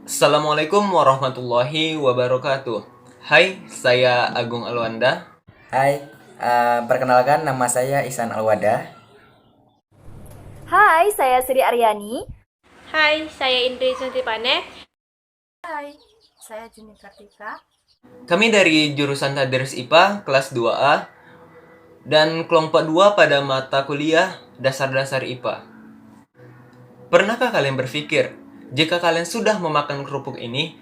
Assalamualaikum warahmatullahi wabarakatuh. Hai, saya Agung Alwanda. Hai, perkenalkan nama saya Ihsan Alwada. Hai, saya Sri Aryani. Hai, saya Indri Suntipane. Hai, saya Juni Kartika. Kami dari jurusan Tadris IPA kelas 2A dan kelompok 2 pada mata kuliah Dasar-Dasar IPA. Pernahkah kalian berpikir, jika kalian sudah memakan kerupuk ini,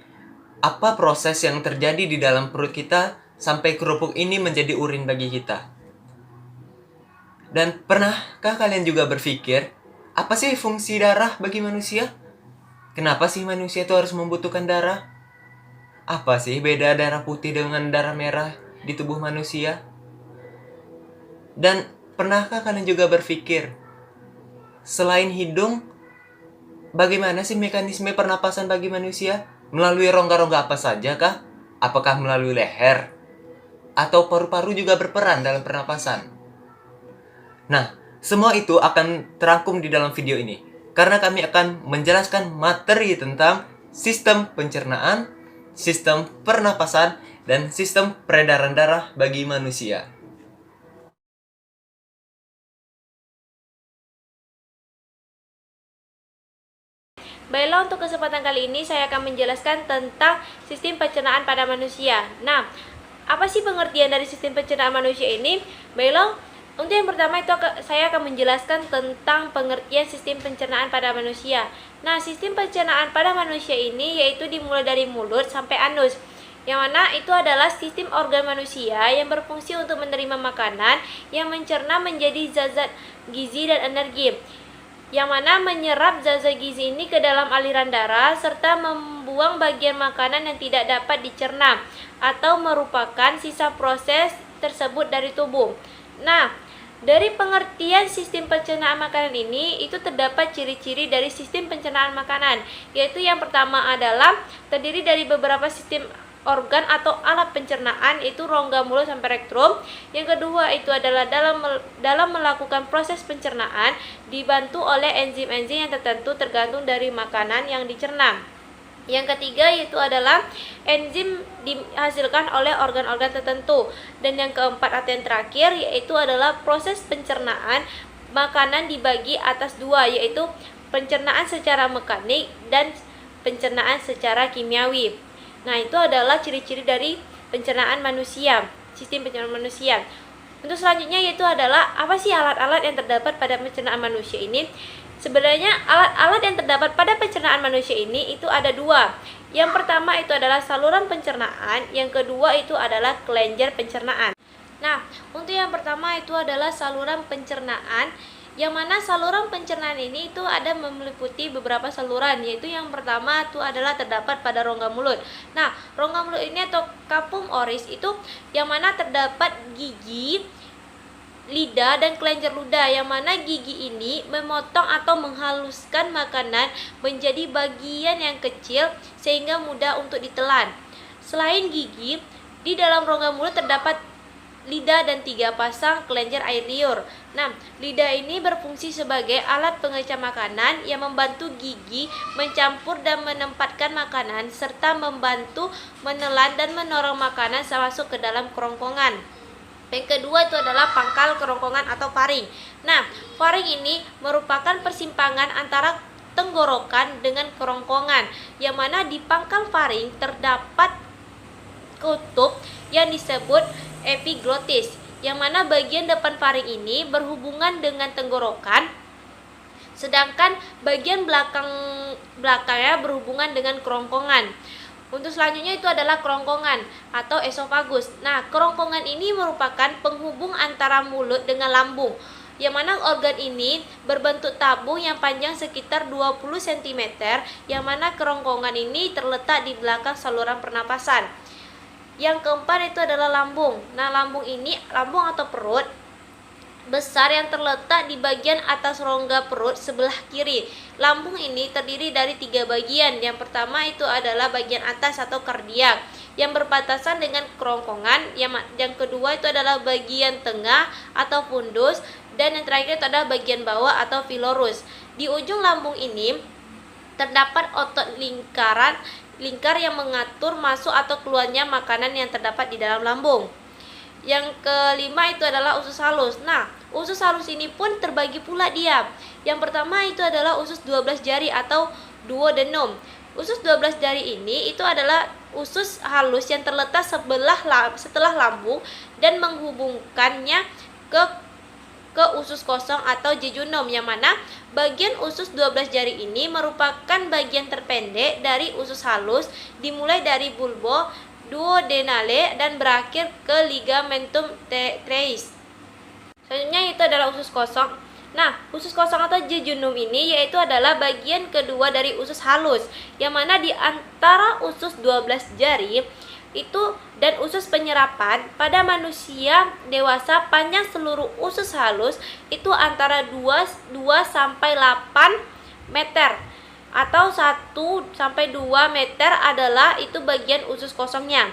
apa proses yang terjadi di dalam perut kita sampai kerupuk ini menjadi urin bagi kita? Dan pernahkah kalian juga berpikir, apa sih fungsi darah bagi manusia? Kenapa sih manusia itu harus membutuhkan darah? Apa sih beda darah putih dengan darah merah di tubuh manusia? Dan pernahkah kalian juga berpikir, selain hidung, bagaimana sih mekanisme pernapasan bagi manusia? Melalui rongga-rongga apa saja kah? Apakah melalui leher? Atau paru-paru juga berperan dalam pernapasan? Nah, semua itu akan terangkum di dalam video ini. Karena kami akan menjelaskan materi tentang sistem pencernaan, sistem pernapasan, dan sistem peredaran darah bagi manusia. Baiklah, untuk kesempatan kali ini saya akan menjelaskan tentang sistem pencernaan pada manusia. Nah, apa sih pengertian dari sistem pencernaan manusia ini? Baiklah, untuk yang pertama itu saya akan menjelaskan tentang pengertian sistem pencernaan pada manusia. Nah, sistem pencernaan pada manusia ini yaitu dimulai dari mulut sampai anus, yang mana itu adalah sistem organ manusia yang berfungsi untuk menerima makanan yang mencerna menjadi zat-zat gizi dan energi, yang mana menyerap zat-zat gizi ini ke dalam aliran darah serta membuang bagian makanan yang tidak dapat dicerna atau merupakan sisa proses tersebut dari tubuh. Nah, dari pengertian sistem pencernaan makanan ini, itu terdapat ciri-ciri dari sistem pencernaan makanan, yaitu yang pertama adalah terdiri dari beberapa sistem organ atau alat pencernaan, itu rongga mulut sampai rektum. Yang kedua itu adalah dalam melakukan proses pencernaan dibantu oleh enzim-enzim yang tertentu tergantung dari makanan yang dicerna. Yang ketiga yaitu adalah enzim dihasilkan oleh organ-organ tertentu. Dan yang keempat atau yang terakhir yaitu adalah proses pencernaan makanan dibagi atas dua, yaitu pencernaan secara mekanik dan pencernaan secara kimiawi. Nah, itu adalah ciri-ciri dari pencernaan manusia, sistem pencernaan manusia. Untuk selanjutnya yaitu adalah apa sih alat-alat yang terdapat pada pencernaan manusia ini? Sebenarnya alat-alat yang terdapat pada pencernaan manusia ini itu ada dua. Yang pertama itu adalah saluran pencernaan, yang kedua itu adalah kelenjar pencernaan. Nah, untuk yang pertama itu adalah saluran pencernaan, yang mana saluran pencernaan ini itu ada meliputi beberapa saluran, yaitu yang pertama itu adalah terdapat pada rongga mulut. Nah, rongga mulut ini atau capum oris itu yang mana terdapat gigi, lidah, dan kelenjar ludah, yang mana gigi ini memotong atau menghaluskan makanan menjadi bagian yang kecil sehingga mudah untuk ditelan. Selain gigi, di dalam rongga mulut terdapat lidah dan 3 pasang kelenjar air liur. Nah, lidah ini berfungsi sebagai alat pengecah makanan yang membantu gigi mencampur dan menempatkan makanan serta membantu menelan dan mendorong makanan masuk ke dalam kerongkongan. Yang kedua itu adalah pangkal kerongkongan atau faring. Nah, faring ini merupakan persimpangan antara tenggorokan dengan kerongkongan, yang mana di pangkal faring terdapat kutub yang disebut epiglotis, yang mana bagian depan faring ini berhubungan dengan tenggorokan, sedangkan bagian belakangnya berhubungan dengan kerongkongan. Untuk selanjutnya itu adalah kerongkongan atau esofagus. Nah, kerongkongan ini merupakan penghubung antara mulut dengan lambung, yang mana organ ini berbentuk tabung yang panjang sekitar 20 cm, yang mana kerongkongan ini terletak di belakang saluran pernapasan. Yang keempat itu adalah lambung. Nah, lambung atau perut besar yang terletak di bagian atas rongga perut sebelah kiri. Lambung ini terdiri dari 3 bagian. Yang pertama itu adalah bagian atas atau kardiak yang berbatasan dengan kerongkongan. Yang kedua itu adalah bagian tengah atau fundus, dan yang terakhir itu adalah bagian bawah atau filorus. Di ujung lambung ini terdapat otot lingkar yang mengatur masuk atau keluarnya makanan yang terdapat di dalam lambung. Yang kelima itu adalah usus halus. Nah, usus halus ini pun terbagi pula dia. Yang pertama itu adalah usus 12 jari atau duodenum. Usus 12 jari ini itu adalah usus halus yang terletak setelah lambung dan menghubungkannya ke usus kosong atau jejunum, yang mana bagian usus 12 jari ini merupakan bagian terpendek dari usus halus, dimulai dari bulbo duodenale dan berakhir ke ligamentum teres. Selanjutnya itu adalah usus kosong. Nah, usus kosong atau jejunum ini yaitu adalah bagian kedua dari usus halus, yang mana di antara usus 12 jari itu dan usus penyerapan pada manusia dewasa, panjang seluruh usus halus itu antara 2 sampai 8 meter atau 1 sampai 2 meter adalah itu bagian usus kosongnya.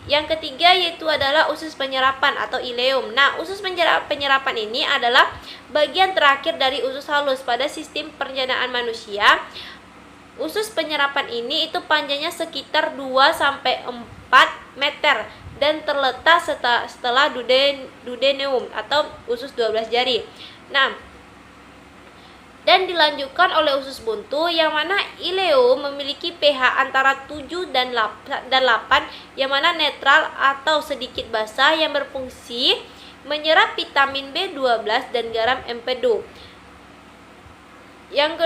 Yang ketiga yaitu adalah usus penyerapan atau ileum. Nah, usus penyerapan ini adalah bagian terakhir dari usus halus pada sistem pencernaan manusia. Usus penyerapan ini itu panjangnya sekitar 2 sampai 4 meter dan terletak setelah duodenum atau usus 12 jari. Nah, dan dilanjutkan oleh usus buntu, yang mana ileum memiliki pH antara 7 dan 8, yang mana netral atau sedikit basah, yang berfungsi menyerap vitamin B12 dan garam empedu. Yang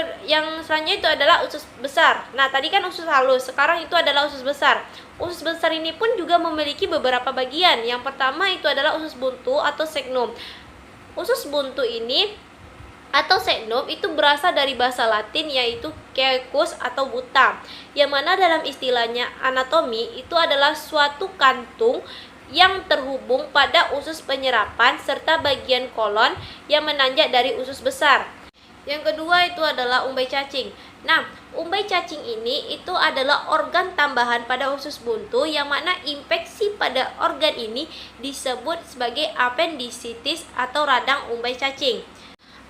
selanjutnya itu adalah usus besar. Nah, tadi kan usus halus, sekarang itu adalah usus besar. Usus besar ini pun juga memiliki beberapa bagian. Yang pertama itu adalah usus buntu atau cecum. Usus buntu ini atau cecum itu berasal dari bahasa Latin yaitu caecus atau buta, yang mana dalam istilahnya anatomi itu adalah suatu kantung yang terhubung pada usus penyerapan serta bagian kolon yang menanjak dari usus besar. Yang kedua itu adalah umbai cacing. Nah, umbai cacing ini itu adalah organ tambahan pada usus buntu, yang mana infeksi pada organ ini disebut sebagai appendicitis atau radang umbai cacing.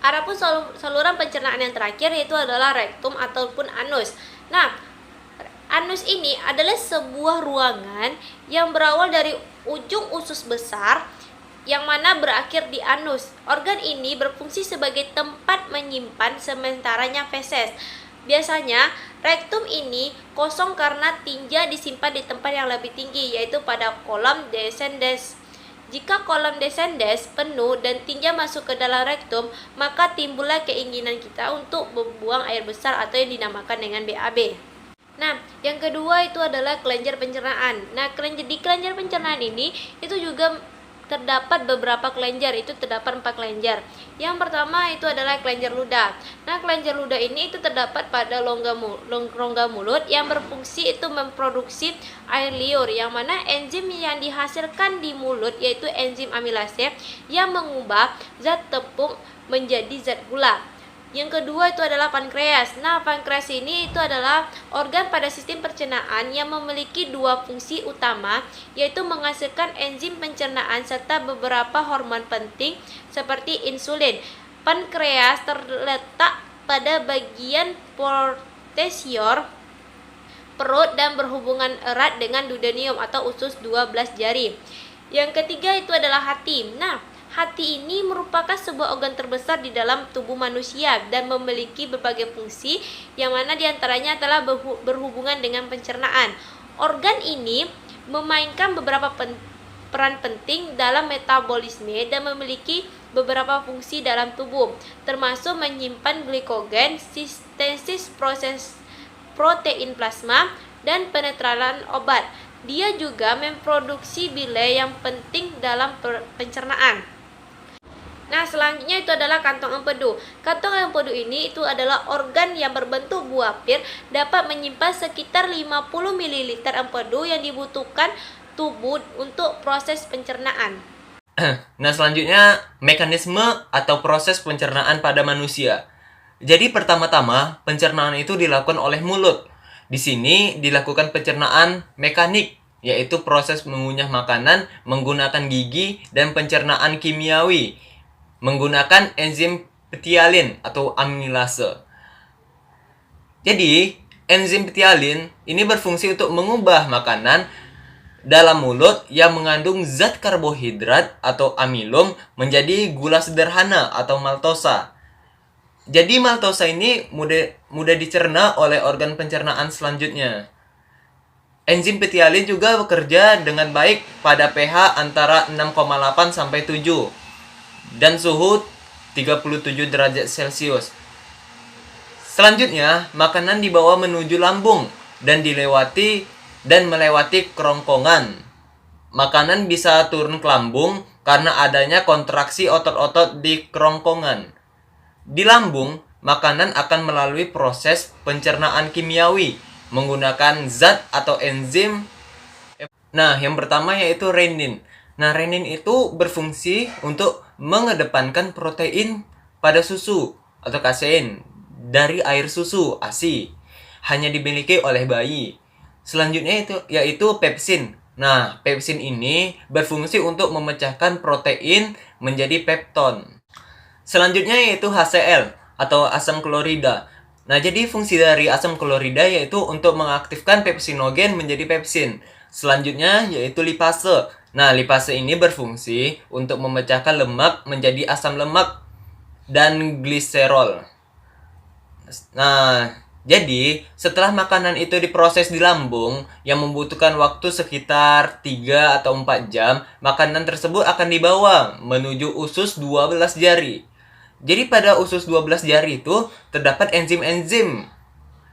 Adapun saluran pencernaan yang terakhir yaitu adalah rektum ataupun anus. Nah, anus ini adalah sebuah ruangan yang berawal dari ujung usus besar yang mana berakhir di anus. Organ ini berfungsi sebagai tempat menyimpan sementaranya feses. Biasanya rektum ini kosong karena tinja disimpan di tempat yang lebih tinggi, yaitu pada kolom descendens. Jika kolom descendens penuh dan tinja masuk ke dalam rektum, maka timbullah keinginan kita untuk membuang air besar atau yang dinamakan dengan BAB. Nah, yang kedua itu adalah kelenjar pencernaan. Nah, di kelenjar pencernaan ini itu juga terdapat beberapa kelenjar, itu terdapat 4 kelenjar. Yang pertama itu adalah kelenjar ludah. Nah, kelenjar ludah ini itu terdapat pada rongga mulut yang berfungsi itu memproduksi air liur, yang mana enzim yang dihasilkan di mulut yaitu enzim amilase yang mengubah zat tepung menjadi zat gula. Yang kedua itu adalah pankreas. Nah, pankreas ini itu adalah organ pada sistem pencernaan yang memiliki 2 fungsi utama, yaitu menghasilkan enzim pencernaan serta beberapa hormon penting seperti insulin. Pankreas terletak pada bagian posterior perut dan berhubungan erat dengan duodenum atau usus 12 jari. Yang ketiga itu adalah hati. Nah, hati ini merupakan sebuah organ terbesar di dalam tubuh manusia dan memiliki berbagai fungsi, yang mana diantaranya adalah berhubungan dengan pencernaan. Organ ini memainkan beberapa peran penting dalam metabolisme dan memiliki beberapa fungsi dalam tubuh, termasuk menyimpan glikogen, sintesis proses protein plasma, dan penetralan obat. Dia juga memproduksi bile yang penting dalam pencernaan. Nah, selanjutnya itu adalah kantong empedu. Kantong empedu ini itu adalah organ yang berbentuk buah pir, dapat menyimpan sekitar 50 ml empedu yang dibutuhkan tubuh untuk proses pencernaan. Nah, selanjutnya mekanisme atau proses pencernaan pada manusia. Jadi pertama-tama pencernaan itu dilakukan oleh mulut. Di sini dilakukan pencernaan mekanik, yaitu proses mengunyah makanan menggunakan gigi, dan pencernaan kimiawi menggunakan enzim ptyalin atau amilase. Jadi, enzim ptyalin ini berfungsi untuk mengubah makanan dalam mulut yang mengandung zat karbohidrat atau amilum menjadi gula sederhana atau maltosa. Jadi maltosa ini mudah dicerna oleh organ pencernaan selanjutnya. Enzim ptyalin juga bekerja dengan baik pada pH antara 6,8 sampai 7 dan suhu 37 derajat Celcius. Selanjutnya, makanan dibawa menuju lambung dan melewati kerongkongan. Makanan bisa turun ke lambung karena adanya kontraksi otot-otot di kerongkongan. Di lambung, makanan akan melalui proses pencernaan kimiawi menggunakan zat atau enzim. Nah, yang pertama yaitu renin. Nah, renin itu berfungsi untuk mengedepankan protein pada susu atau kasein dari air susu ASI. Hanya dimiliki oleh bayi. Selanjutnya yaitu pepsin. Nah, pepsin ini berfungsi untuk memecahkan protein menjadi pepton. Selanjutnya yaitu HCl atau asam klorida. Nah, jadi fungsi dari asam klorida yaitu untuk mengaktifkan pepsinogen menjadi pepsin. Selanjutnya yaitu lipase. Nah, lipase ini berfungsi untuk memecahkan lemak menjadi asam lemak dan gliserol. Nah, jadi setelah makanan itu diproses di lambung yang membutuhkan waktu sekitar 3 atau 4 jam, makanan tersebut akan dibawa menuju usus 12 jari. Jadi pada usus 12 jari itu terdapat enzim-enzim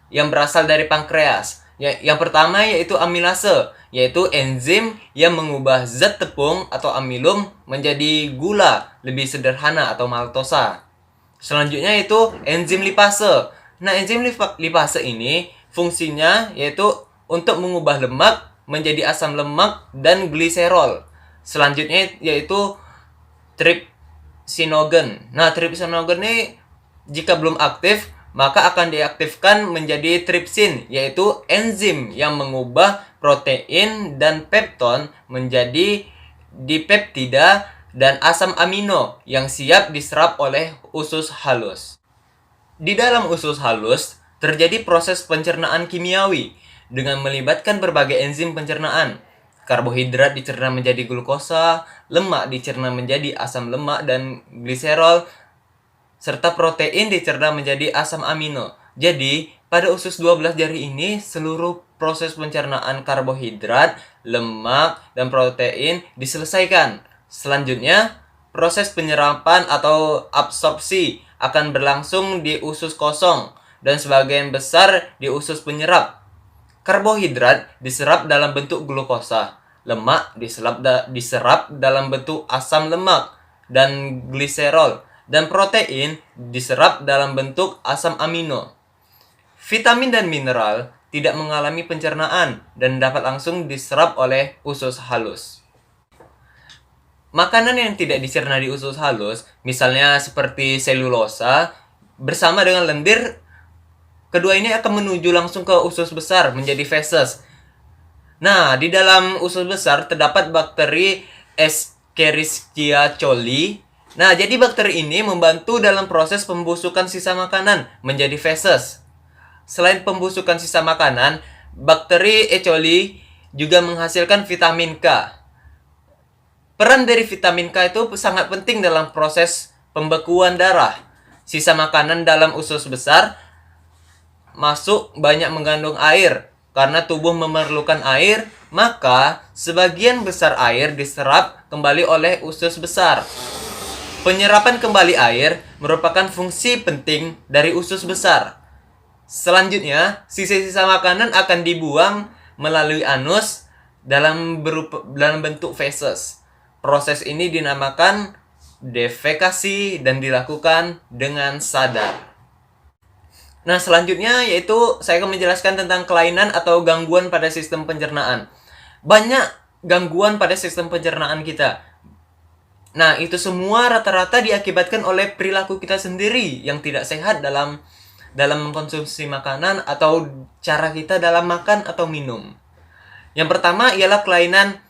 yang berasal dari pankreas. Yang pertama yaitu amilase, yaitu enzim yang mengubah zat tepung atau amilum menjadi gula lebih sederhana atau maltosa. Selanjutnya itu enzim lipase. Nah, enzim lipase ini fungsinya yaitu untuk mengubah lemak menjadi asam lemak dan gliserol. Selanjutnya yaitu trypsinogen. Nah, trypsinogen ini jika belum aktif maka akan diaktifkan menjadi tripsin, yaitu enzim yang mengubah protein dan pepton menjadi dipeptida dan asam amino yang siap diserap oleh usus halus. Di dalam usus halus terjadi proses pencernaan kimiawi dengan melibatkan berbagai enzim pencernaan. Karbohidrat dicerna menjadi glukosa, lemak dicerna menjadi asam lemak dan gliserol, serta protein dicerna menjadi asam amino. Jadi, pada usus 12 jari ini, seluruh proses pencernaan karbohidrat, lemak, dan protein diselesaikan. Selanjutnya, proses penyerapan atau absorpsi akan berlangsung di usus kosong dan sebagian besar di usus penyerap. Karbohidrat diserap dalam bentuk glukosa, lemak diserap dalam bentuk asam lemak dan gliserol, dan protein diserap dalam bentuk asam amino. Vitamin dan mineral tidak mengalami pencernaan dan dapat langsung diserap oleh usus halus. Makanan yang tidak dicerna di usus halus, misalnya seperti selulosa, bersama dengan lendir, kedua ini akan menuju langsung ke usus besar menjadi feses. Nah, di dalam usus besar terdapat bakteri Escherichia coli. Nah, jadi bakteri ini membantu dalam proses pembusukan sisa makanan menjadi feses. Selain pembusukan sisa makanan, bakteri E. coli juga menghasilkan vitamin K. Peran dari vitamin K itu sangat penting dalam proses pembekuan darah. Sisa makanan dalam usus besar masuk banyak mengandung air. Karena tubuh memerlukan air, maka sebagian besar air diserap kembali oleh usus besar. Penyerapan kembali air merupakan fungsi penting dari usus besar. Selanjutnya, sisa-sisa makanan akan dibuang melalui anus dalam bentuk feses. Proses ini dinamakan defekasi dan dilakukan dengan sadar. Nah, selanjutnya yaitu saya akan menjelaskan tentang kelainan atau gangguan pada sistem pencernaan. Banyak gangguan pada sistem pencernaan kita. Nah, itu semua rata-rata diakibatkan oleh perilaku kita sendiri yang tidak sehat dalam mengkonsumsi makanan atau cara kita dalam makan atau minum. Yang pertama ialah kelainan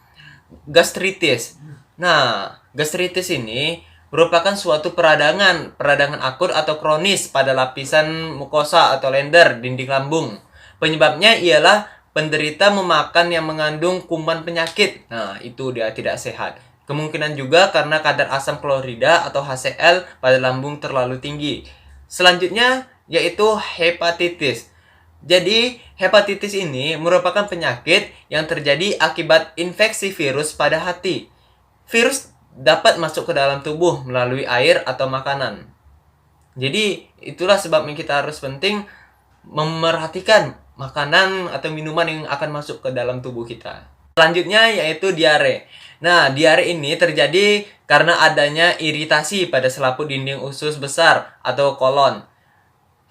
gastritis. Nah, gastritis ini merupakan suatu peradangan akut atau kronis pada lapisan mukosa atau lender dinding lambung. Penyebabnya ialah penderita memakan yang mengandung kuman penyakit. Nah, itu dia tidak sehat. Kemungkinan juga karena kadar asam klorida atau HCl pada lambung terlalu tinggi. Selanjutnya yaitu hepatitis. Jadi, hepatitis ini merupakan penyakit yang terjadi akibat infeksi virus pada hati. Virus dapat masuk ke dalam tubuh melalui air atau makanan. Jadi, itulah sebabnya kita harus penting memerhatikan makanan atau minuman yang akan masuk ke dalam tubuh kita. Selanjutnya yaitu diare. Nah, diare ini terjadi karena adanya iritasi pada selaput dinding usus besar atau kolon.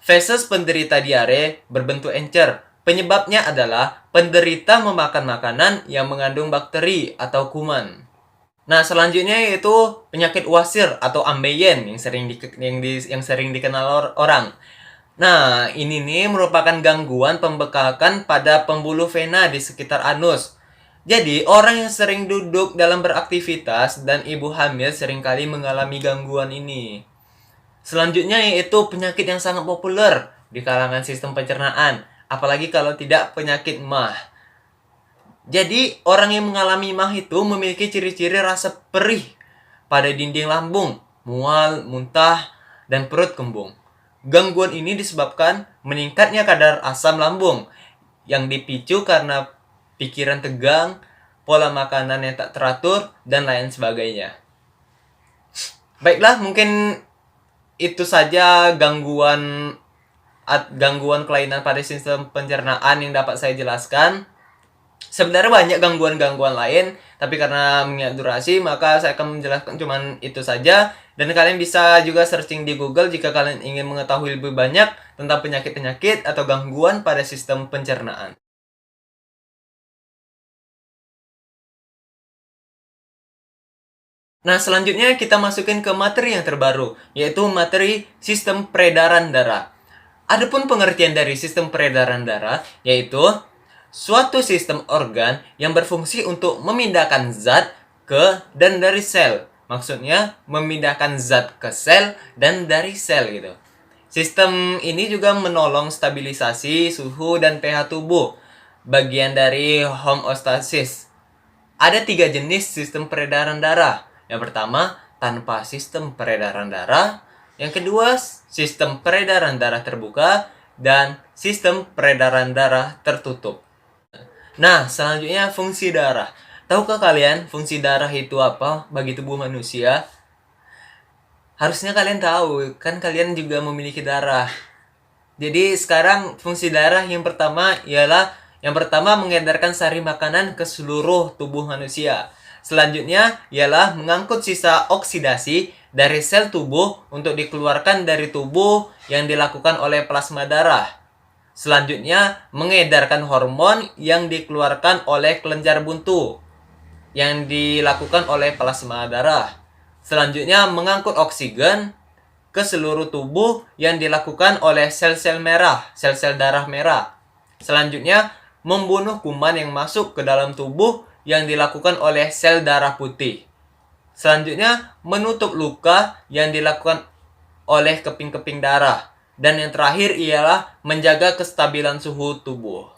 Feses penderita diare berbentuk encer. Penyebabnya adalah penderita memakan makanan yang mengandung bakteri atau kuman. Nah, selanjutnya yaitu penyakit wasir atau ambeien yang sering dikenal orang. Nah, ini nih merupakan gangguan pembekakan pada pembuluh vena di sekitar anus. Jadi, orang yang sering duduk dalam beraktivitas dan ibu hamil seringkali mengalami gangguan ini. Selanjutnya yaitu penyakit yang sangat populer di kalangan sistem pencernaan, apalagi kalau tidak penyakit MAH. Jadi, orang yang mengalami MAH itu memiliki ciri-ciri rasa perih pada dinding lambung, mual, muntah, dan perut kembung. Gangguan ini disebabkan meningkatnya kadar asam lambung yang dipicu karena pikiran tegang, pola makanan yang tak teratur, dan lain sebagainya. Baiklah, mungkin itu saja gangguan kelainan pada sistem pencernaan yang dapat saya jelaskan. Sebenarnya banyak gangguan-gangguan lain, tapi karena mengingat durasi, maka saya akan menjelaskan cuman itu saja. Dan kalian bisa juga searching di Google jika kalian ingin mengetahui lebih banyak tentang penyakit-penyakit atau gangguan pada sistem pencernaan. Nah, selanjutnya kita masukin ke materi yang terbaru, yaitu materi sistem peredaran darah. Adapun pengertian dari sistem peredaran darah, yaitu suatu sistem organ yang berfungsi untuk memindahkan zat ke dan dari sel. Maksudnya, memindahkan zat ke sel dan dari sel gitu. Sistem ini juga menolong stabilisasi suhu dan pH tubuh, bagian dari homeostasis. Ada 3 jenis sistem peredaran darah. Yang pertama, tanpa sistem peredaran darah. Yang kedua, sistem peredaran darah terbuka. Dan sistem peredaran darah tertutup. Nah, selanjutnya fungsi darah. Tahukah kalian fungsi darah itu apa bagi tubuh manusia? Harusnya kalian tahu, kan kalian juga memiliki darah. Jadi sekarang fungsi darah yang pertama ialah mengedarkan sari makanan ke seluruh tubuh manusia. Selanjutnya ialah mengangkut sisa oksidasi dari sel tubuh untuk dikeluarkan dari tubuh yang dilakukan oleh plasma darah. Selanjutnya, mengedarkan hormon yang dikeluarkan oleh kelenjar buntu yang dilakukan oleh plasma darah. Selanjutnya, mengangkut oksigen ke seluruh tubuh yang dilakukan oleh sel-sel merah, sel-sel darah merah. Selanjutnya, membunuh kuman yang masuk ke dalam tubuh yang dilakukan oleh sel darah putih. Selanjutnya, menutup luka yang dilakukan oleh keping-keping darah. Dan yang terakhir ialah menjaga kestabilan suhu tubuh.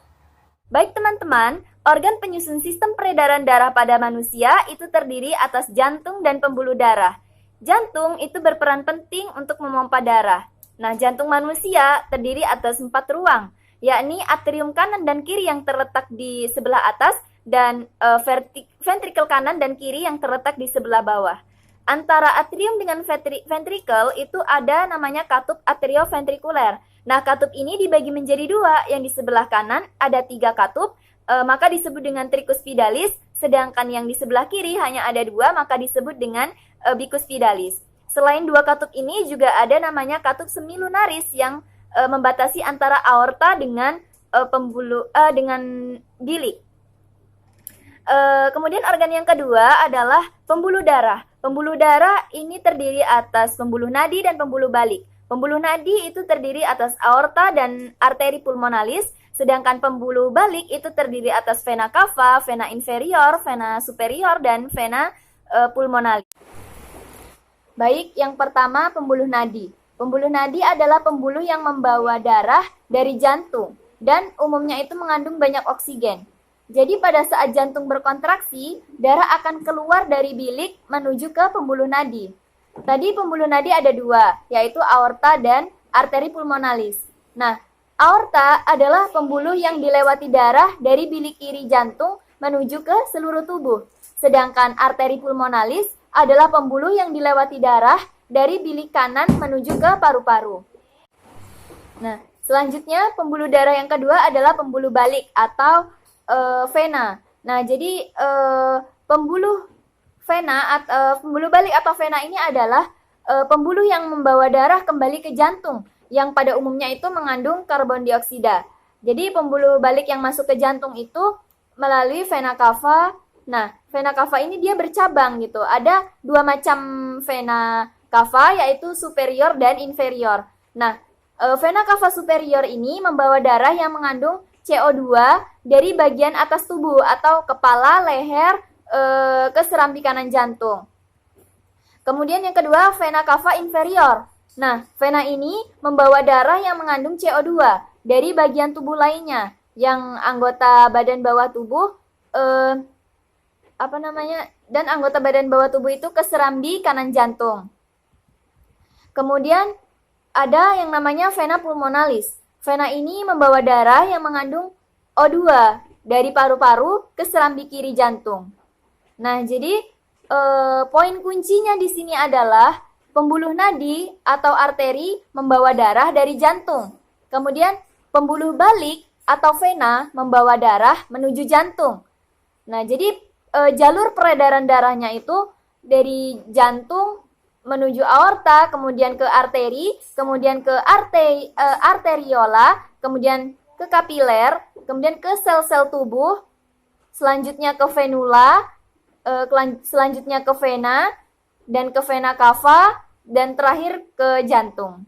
Baik teman-teman, organ penyusun sistem peredaran darah pada manusia itu terdiri atas jantung dan pembuluh darah. Jantung itu berperan penting untuk memompa darah. Nah, jantung manusia terdiri atas 4 ruang, yakni atrium kanan dan kiri yang terletak di sebelah atas, dan ventrikel kanan dan kiri yang terletak di sebelah bawah. Antara atrium dengan ventrikel itu ada namanya katup atrioventrikuler. Nah, katup ini dibagi menjadi 2, yang di sebelah kanan ada 3 katup, maka disebut dengan tricuspidalis, sedangkan yang di sebelah kiri hanya ada 2, maka disebut dengan bicuspidalis. Selain 2 katup ini juga ada namanya katup semilunaris yang membatasi antara aorta dengan dengan bilik. Kemudian organ yang kedua adalah pembuluh darah. Pembuluh darah ini terdiri atas pembuluh nadi dan pembuluh balik. Pembuluh nadi itu terdiri atas aorta dan arteri pulmonalis, sedangkan pembuluh balik itu terdiri atas vena cava, vena inferior, vena superior, dan vena pulmonalis. Baik, yang pertama pembuluh nadi. Pembuluh nadi adalah pembuluh yang membawa darah dari jantung dan umumnya itu mengandung banyak oksigen. Jadi pada saat jantung berkontraksi, darah akan keluar dari bilik menuju ke pembuluh nadi. Tadi pembuluh nadi ada dua, yaitu aorta dan arteri pulmonalis. Nah, aorta adalah pembuluh yang dilewati darah dari bilik kiri jantung menuju ke seluruh tubuh. Sedangkan arteri pulmonalis adalah pembuluh yang dilewati darah dari bilik kanan menuju ke paru-paru. Nah, selanjutnya pembuluh darah yang kedua adalah pembuluh balik atau vena. Nah, jadi pembuluh balik atau vena ini adalah pembuluh yang membawa darah kembali ke jantung yang pada umumnya itu mengandung karbon dioksida. Jadi pembuluh balik yang masuk ke jantung itu melalui vena cava. Nah, vena cava ini dia bercabang gitu. Ada dua macam vena cava, yaitu superior dan inferior. Nah, vena cava superior ini membawa darah yang mengandung CO2 dari bagian atas tubuh atau kepala, leher, ke serambi kanan jantung. Kemudian yang kedua, vena cava inferior. Nah, vena ini membawa darah yang mengandung CO2 dari bagian tubuh lainnya, yang anggota badan bawah tubuh, dan anggota badan bawah tubuh itu ke serambi kanan jantung. Kemudian ada yang namanya vena pulmonalis. Vena ini membawa darah yang mengandung O2 dari paru-paru ke serambi kiri jantung. Nah, jadi poin kuncinya di sini adalah pembuluh nadi atau arteri membawa darah dari jantung. Kemudian pembuluh balik atau vena membawa darah menuju jantung. Nah, jadi jalur peredaran darahnya itu dari jantung menuju aorta, kemudian ke arteri, kemudian ke arteriola, kemudian ke kapiler, kemudian ke sel-sel tubuh, selanjutnya ke venula, selanjutnya ke vena, dan ke vena cava, dan terakhir ke jantung.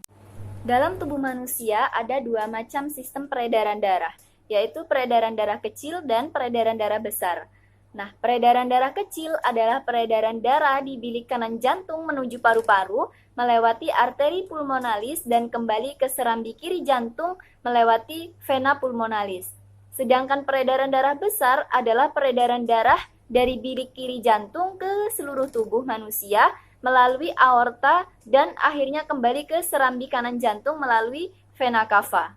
Dalam tubuh manusia ada dua macam sistem peredaran darah, yaitu peredaran darah kecil dan peredaran darah besar. Nah, peredaran darah kecil adalah peredaran darah di bilik kanan jantung menuju paru-paru, melewati arteri pulmonalis dan kembali ke serambi kiri jantung melewati vena pulmonalis. Sedangkan peredaran darah besar adalah peredaran darah dari bilik kiri jantung ke seluruh tubuh manusia melalui aorta dan akhirnya kembali ke serambi kanan jantung melalui vena cava.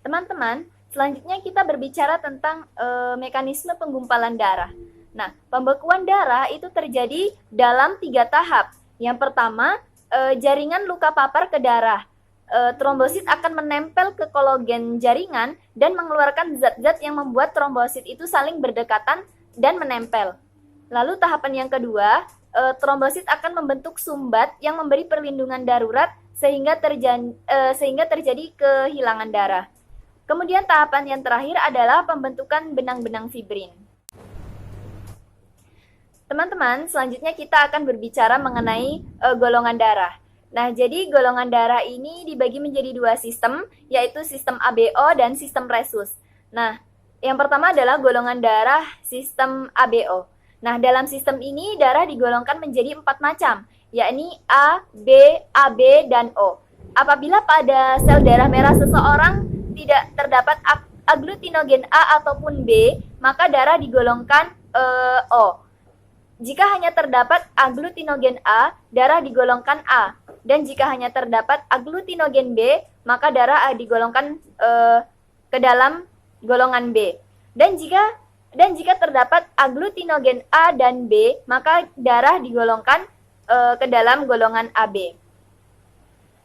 Teman-teman, selanjutnya kita berbicara tentang mekanisme penggumpalan darah. Nah, pembekuan darah itu terjadi dalam 3 tahap. Yang pertama, jaringan luka papar ke darah. Trombosit akan menempel ke kolagen jaringan dan mengeluarkan zat-zat yang membuat trombosit itu saling berdekatan dan menempel. Lalu tahapan yang kedua, trombosit akan membentuk sumbat yang memberi perlindungan darurat sehingga terjadi kehilangan darah. Kemudian tahapan yang terakhir adalah pembentukan benang-benang fibrin. Teman-teman, selanjutnya kita akan berbicara mengenai golongan darah. Nah, jadi golongan darah ini dibagi menjadi 2 sistem, yaitu sistem ABO dan sistem resus. Nah, yang pertama adalah golongan darah sistem ABO. Nah, dalam sistem ini darah digolongkan menjadi 4 macam, yakni A, B, AB, dan O. Apabila pada sel darah merah seseorang tidak terdapat aglutinogen A ataupun B, maka darah digolongkan O. Jika hanya terdapat aglutinogen A, darah digolongkan A. Dan jika hanya terdapat aglutinogen B, maka darah digolongkan ke dalam golongan B. Dan jika terdapat aglutinogen A dan B, maka darah digolongkan ke dalam golongan AB.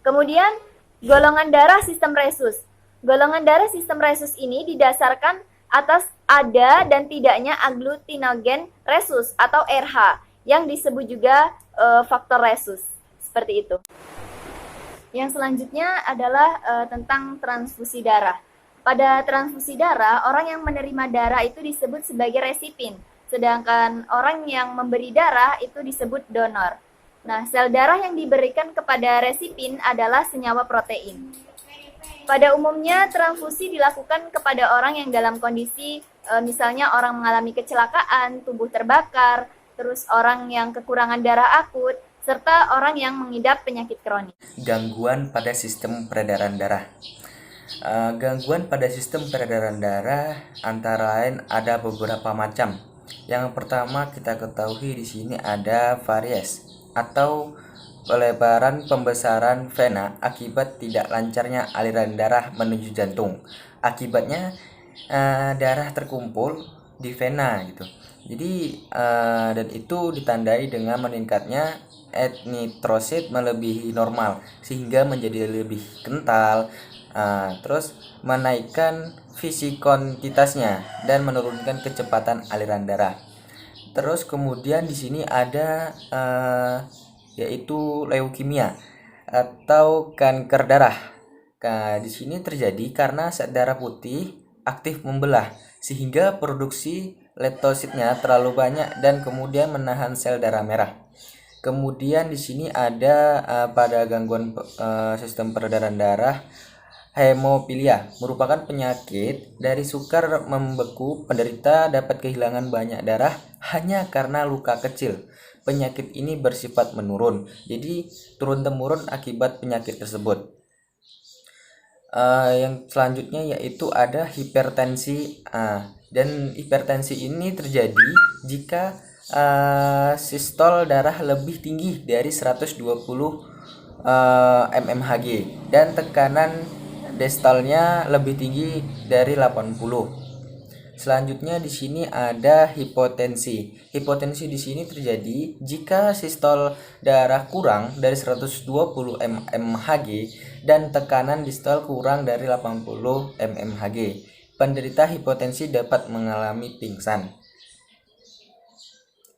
Kemudian, golongan darah sistem resus. Golongan darah sistem resus ini didasarkan atas ada dan tidaknya aglutinogen resus atau RH, yang disebut juga faktor resus. Seperti itu. Yang selanjutnya adalah tentang transfusi darah. Pada transfusi darah, orang yang menerima darah itu disebut sebagai resipien, sedangkan orang yang memberi darah itu disebut donor. Nah, sel darah yang diberikan kepada resipien adalah senyawa protein. Pada umumnya, transfusi dilakukan kepada orang yang dalam kondisi, misalnya orang mengalami kecelakaan, tubuh terbakar, terus orang yang kekurangan darah akut, serta orang yang mengidap penyakit kronis. Gangguan pada sistem peredaran darah. Gangguan pada sistem peredaran darah antara lain ada beberapa macam. Yang pertama kita ketahui di sini ada varies atau pelebaran pembesaran vena akibat tidak lancarnya aliran darah menuju jantung. Akibatnya darah terkumpul di vena gitu. Jadi dan itu ditandai dengan meningkatnya eritrosit melebihi normal sehingga menjadi lebih kental. Terus menaikkan viskontitasnya dan menurunkan kecepatan aliran darah. Terus kemudian di sini ada yaitu leukemia atau kanker darah. Nah, di sini terjadi karena sel darah putih aktif membelah sehingga produksi leptositnya terlalu banyak dan kemudian menahan sel darah merah. Kemudian di sini ada pada gangguan sistem peredaran darah, hemofilia merupakan penyakit dari sukar membeku. Penderita dapat kehilangan banyak darah hanya karena luka kecil. Penyakit ini bersifat menurun, jadi turun-temurun akibat penyakit tersebut. Yang selanjutnya yaitu ada hipertensi. Dan hipertensi ini terjadi jika sistol darah lebih tinggi dari 120 mmHg dan tekanan distolnya lebih tinggi dari 80. Selanjutnya di sini ada hipotensi. Hipotensi di sini terjadi jika sistol darah kurang dari 120 mmHg dan tekanan distol kurang dari 80 mmHg. Penderita hipotensi dapat mengalami pingsan.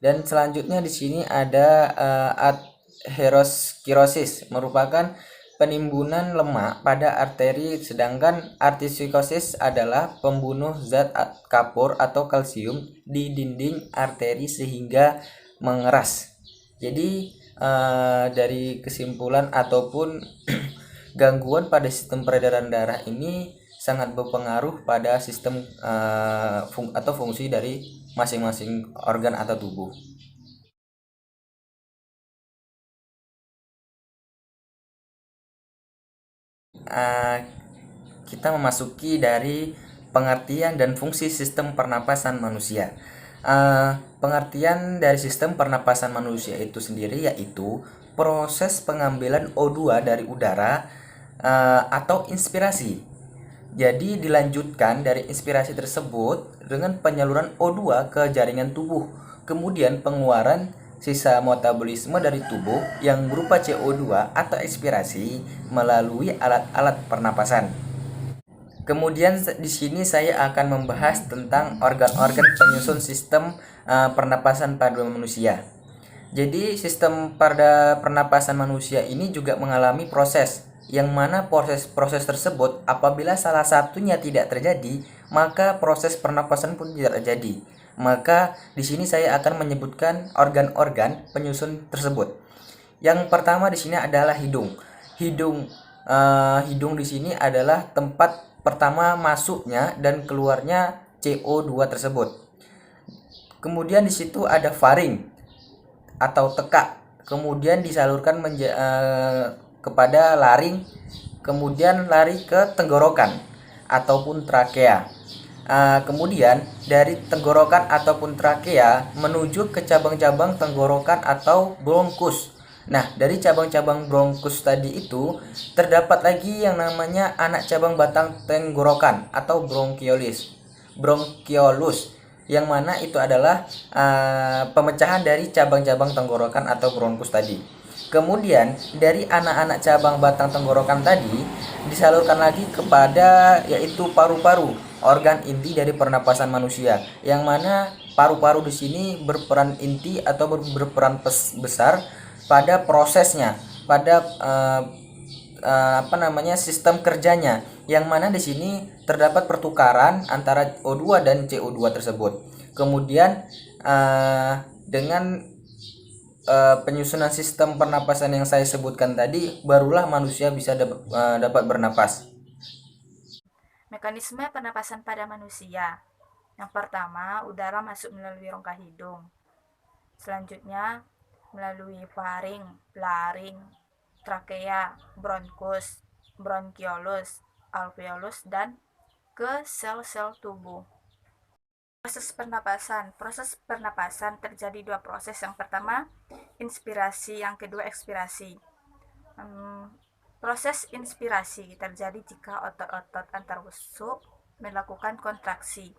Dan selanjutnya di sini ada atherosklerosis merupakan penimbunan lemak pada arteri, sedangkan arterioskosis adalah pembunuh zat kapur atau kalsium di dinding arteri sehingga mengeras. Jadi dari kesimpulan ataupun gangguan pada sistem peredaran darah ini sangat berpengaruh pada sistem atau fungsi dari masing-masing organ atau tubuh. Kita memasuki dari pengertian dan fungsi sistem pernapasan manusia. Pengertian dari sistem pernapasan manusia itu sendiri yaitu proses pengambilan O2 dari udara atau inspirasi. Jadi dilanjutkan dari inspirasi tersebut dengan penyaluran O2 ke jaringan tubuh. Kemudian pengeluaran sisa metabolisme dari tubuh yang berupa CO2 atau ekspirasi melalui alat-alat pernapasan. Kemudian di sini saya akan membahas tentang organ-organ penyusun sistem pernapasan pada manusia. Jadi sistem pada pernapasan manusia ini juga mengalami proses yang mana proses tersebut apabila salah satunya tidak terjadi, maka proses pernapasan pun tidak terjadi. Maka di sini saya akan menyebutkan organ-organ penyusun tersebut. Yang pertama di sini adalah hidung. Hidung di sini adalah tempat pertama masuknya dan keluarnya CO2 tersebut. Kemudian di situ ada faring atau tekak. Kemudian disalurkan kepada laring, kemudian lari ke tenggorokan ataupun trakea. Kemudian dari tenggorokan ataupun trakea menuju ke cabang-cabang tenggorokan atau bronkus. Nah, dari cabang-cabang bronkus tadi itu terdapat lagi yang namanya anak cabang batang tenggorokan atau bronkiolus, yang mana itu adalah pemecahan dari cabang-cabang tenggorokan atau bronkus tadi. Kemudian dari anak-anak cabang batang tenggorokan tadi disalurkan lagi kepada yaitu paru-paru, organ inti dari pernapasan manusia, yang mana paru-paru di sini berperan inti atau berperan besar pada prosesnya, pada sistem kerjanya, yang mana di sini terdapat pertukaran antara O2 dan CO2 tersebut. Kemudian dengan penyusunan sistem pernapasan yang saya sebutkan tadi, barulah manusia bisa dapat bernapas. Mekanisme pernapasan pada manusia. Yang pertama, udara masuk melalui rongga hidung. Selanjutnya, melalui faring, laring, trakea, bronkus, bronkiolus, alveolus, dan ke sel-sel tubuh. Proses pernapasan terjadi dua proses. Yang pertama inspirasi, yang kedua ekspirasi. Proses inspirasi terjadi jika otot-otot antar rusuk melakukan kontraksi,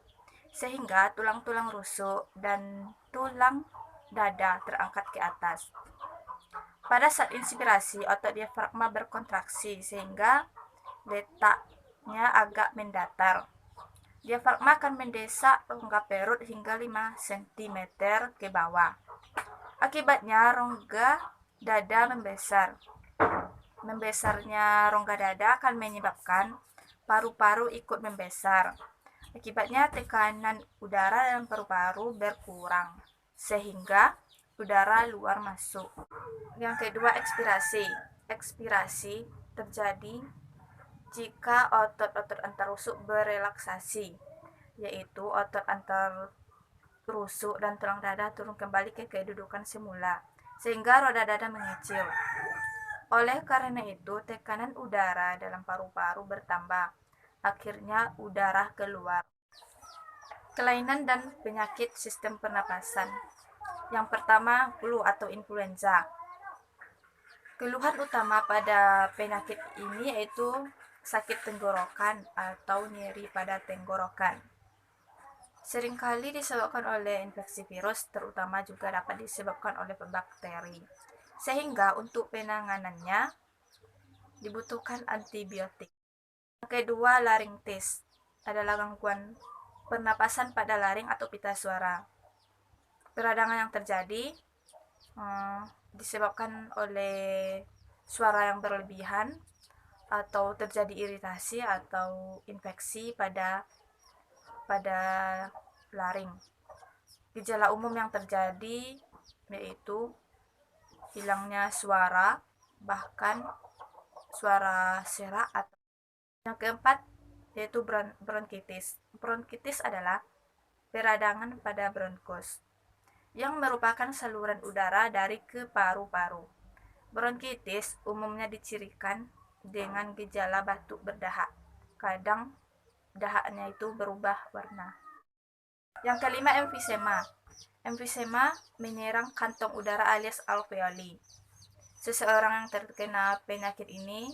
sehingga tulang-tulang rusuk dan tulang dada terangkat ke atas. Pada saat inspirasi, otot diafragma berkontraksi sehingga letaknya agak mendatar. Diafragma akan mendesak rongga perut hingga 5 cm ke bawah. Akibatnya rongga dada membesar. Membesarnya rongga dada akan menyebabkan paru-paru ikut membesar. Akibatnya tekanan udara dalam paru-paru berkurang, sehingga udara luar masuk. Yang kedua, ekspirasi. Ekspirasi terjadi jika otot-otot antar rusuk berelaksasi, yaitu otot antar rusuk dan tulang dada turun kembali ke kedudukan semula, sehingga roda dada mengecil. Oleh karena itu, tekanan udara dalam paru-paru bertambah. Akhirnya udara keluar. Kelainan dan penyakit sistem pernapasan. Yang pertama, flu atau influenza. Keluhan utama pada penyakit ini yaitu sakit tenggorokan atau nyeri pada tenggorokan. Seringkali disebabkan oleh infeksi virus, terutama juga dapat disebabkan oleh bakteri. Sehingga untuk penanganannya dibutuhkan antibiotik. Yang kedua, laringitis adalah gangguan pernapasan pada laring atau pita suara. Peradangan yang terjadi disebabkan oleh suara yang berlebihan atau terjadi iritasi atau infeksi pada laring. Gejala umum yang terjadi yaitu hilangnya suara, bahkan suara serak. Yang keempat yaitu bronkitis. Bronkitis adalah peradangan pada bronkus yang merupakan saluran udara dari ke paru-paru. Bronkitis umumnya dicirikan dengan gejala batuk berdahak. Kadang dahaknya itu berubah warna. Yang kelima, emfisema. Emfisema menyerang kantong udara alias alveoli. Seseorang yang terkena penyakit ini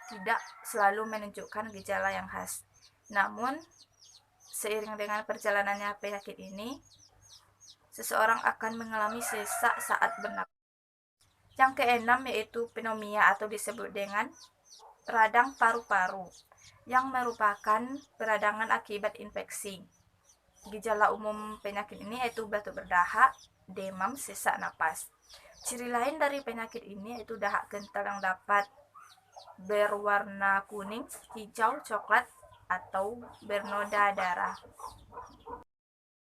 tidak selalu menunjukkan gejala yang khas. Namun, seiring dengan perjalanannya penyakit ini, seseorang akan mengalami sesak saat bernapas. Yang keenam yaitu pneumonia atau disebut dengan radang paru-paru, yang merupakan peradangan akibat infeksi. Gejala umum penyakit ini yaitu batuk berdahak, demam, sesak napas. Ciri lain dari penyakit ini yaitu dahak kental yang dapat berwarna kuning, hijau, coklat, atau bernoda darah.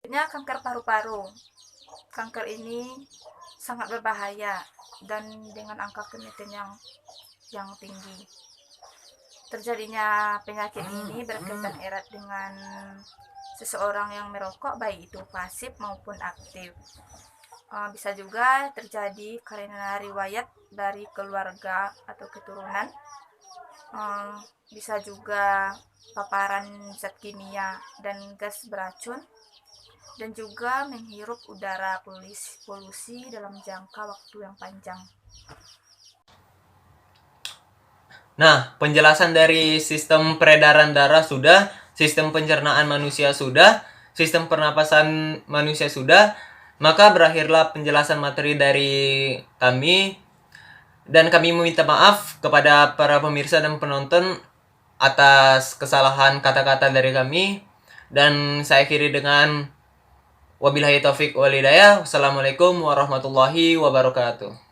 Selanjutnya, kanker paru-paru. Kanker ini sangat berbahaya dan dengan angka kematian yang tinggi. Terjadinya penyakit ini berkaitan erat dengan seseorang yang merokok, baik itu pasif maupun aktif. Bisa juga terjadi karena riwayat dari keluarga atau keturunan. Bisa juga paparan zat kimia dan gas beracun, dan juga menghirup udara polusi dalam jangka waktu yang panjang. Nah, penjelasan dari sistem peredaran darah sudah, sistem pencernaan manusia sudah, sistem pernapasan manusia sudah, maka berakhirlah penjelasan materi dari kami, dan kami meminta maaf kepada para pemirsa dan penonton atas kesalahan kata-kata dari kami, dan saya akhiri dengan wabillahi taufik wal hidayah. Wassalamualaikum warahmatullahi wabarakatuh.